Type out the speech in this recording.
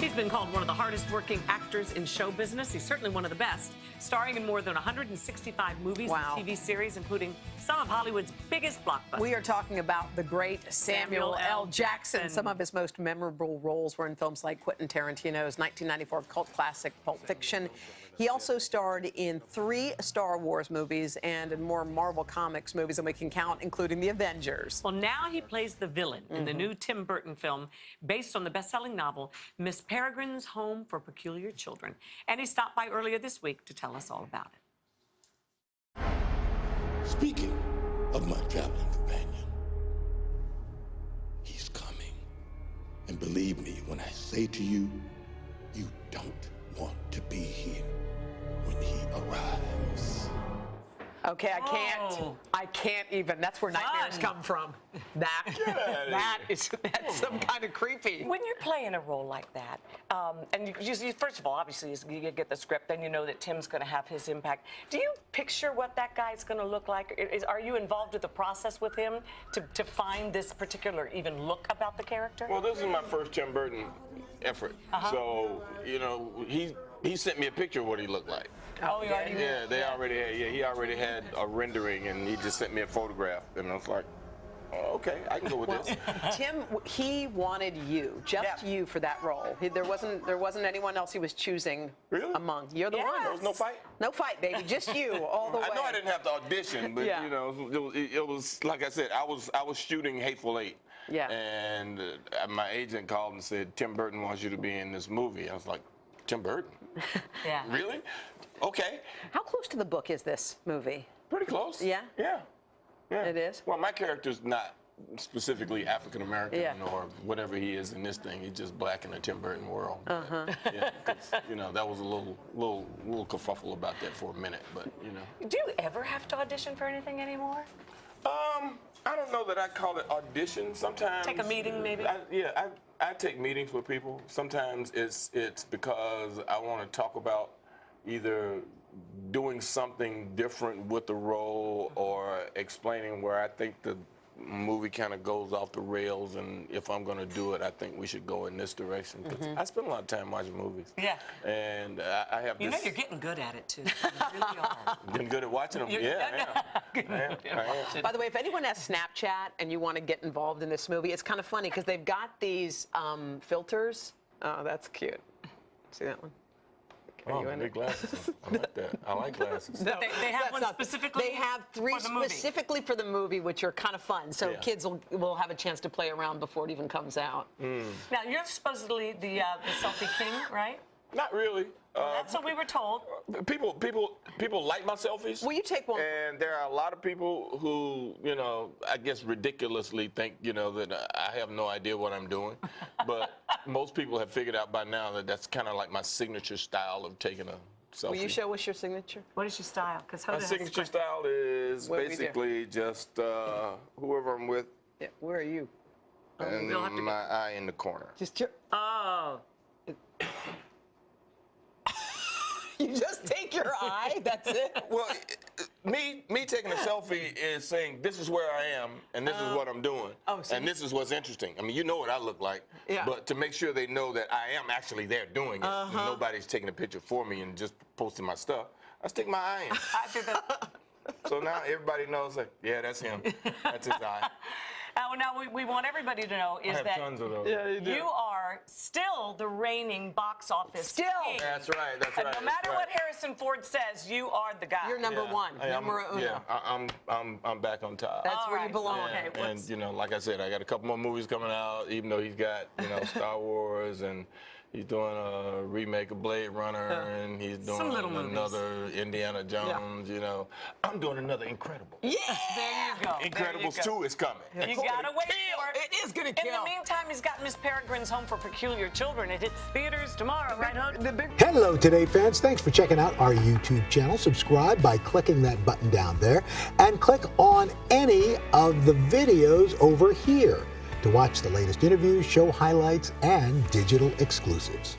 He's been called one of the hardest working actors in show business. He's certainly one of the best, starring in more than 165 movies and TV series, including some of Hollywood's biggest blockbusters. We are talking about the great Samuel L. Jackson. Some of his most memorable roles were in films like Quentin Tarantino's 1994 cult classic Pulp Fiction. He also starred in 3 Star Wars movies and in more Marvel Comics movies than we can count, including The Avengers. Well, now he plays the villain in the new Tim Burton film based on the best-selling novel Miss Peregrine's Home for Peculiar Children. And he stopped by earlier this week to tell us all about it. Speaking of my traveling companion, he's coming. And believe me when I say to you, you don't want to be here when he arrives. Okay, I can't even. That's where nightmares come from. That's some kind of creepy. When you're playing a role like that, and you first of all, obviously, you get the script, then you know that Tim's going to have his impact. Do you picture what that guy's going to look like? Are you involved with the process with him to find this particular even look about the character? Well, this is my first Tim Burton effort, so you know he sent me a picture of what he looked like. Oh, you already Yeah, they already had. Yeah, he already had a rendering, and he just sent me a photograph, and I was like, oh, okay, I can go with this. Tim, he wanted you, just you, for that role. There wasn't anyone else he was choosing among. You're the one. There was no fight. No fight, baby. Just you, all the way. I know I didn't have to audition, but you know, it was like I said, I was shooting Hateful Eight. Yeah. And my agent called and said, Tim Burton wants you to be in this movie. I was like, Tim Burton? Yeah. Really? Okay. How close to the book is this movie? Pretty close. Yeah? Yeah. Yeah. It is? Well, my character's not specifically African American or whatever he is in this thing. He's just black in the Tim Burton world. Yeah, 'cause, you know, that was a little kerfuffle about that for a minute, but you know. Do you ever have to audition for anything anymore? I don't know that I call it audition. Sometimes Take a meeting, maybe. I take meetings with people. Sometimes it's because I want to talk about either doing something different with the role or explaining where I think the movie kind of goes off the rails, and if I'm going to do it, I think we should go in this direction. 'Cause I spend a lot of time watching movies. Yeah. And I have You know you're getting good at it, too. You really are. Getting good at watching them. I am. By the way, if anyone has Snapchat and you want to get involved in this movie, it's kind of funny because they've got these filters. Oh, that's cute. See that one? Oh, big glasses. I like that. I like glasses. They have one specifically. They have 3 specifically for the movie, which are kind of fun. So kids will have a chance to play around before it even comes out. Now, you're supposedly the selfie king, right? Not really. That's what we were told. People like my selfies. Will you take one? And there are a lot of people who, you know, I guess ridiculously think, you know, that I have no idea what I'm doing. But most people have figured out by now that that's kind of like my signature style of taking a selfie. Will you show us your signature? What is your style? Because my signature style is basically just whoever I'm with. Yeah. Where are you? And my eye in the corner. Just your. Oh. You just take your eye, that's it? Well, me taking a selfie is saying this is where I am and this is what I'm doing. And this is what's interesting. I mean, you know what I look like. Yeah. But to make sure they know that I am actually there doing it, and nobody's taking a picture for me and just posting my stuff, I stick my eye in. I did that. So now everybody knows, like, yeah, that's him. That's his eye. Now we want everybody to know is that tons of those. You are still the reigning box office king. That's right. That's right. No matter what Harrison Ford says, you are the guy. You're number one. Numero uno. Yeah, I'm back on top. That's where you belong. And you know, like I said, I got a couple more movies coming out. Even though he's got Star Wars and he's doing a remake of Blade Runner, and he's doing another Indiana Jones, you know. I'm doing another Incredible. Yeah! There you go. Incredibles 2 is coming. You gotta wait for it. It is gonna kill. In the meantime, he's got Miss Peregrine's Home for Peculiar Children. It hits theaters tomorrow, right, Hoda? Hello, Today fans. Thanks for checking out our YouTube channel. Subscribe by clicking that button down there, and click on any of the videos over here to watch the latest interviews, show highlights, and digital exclusives.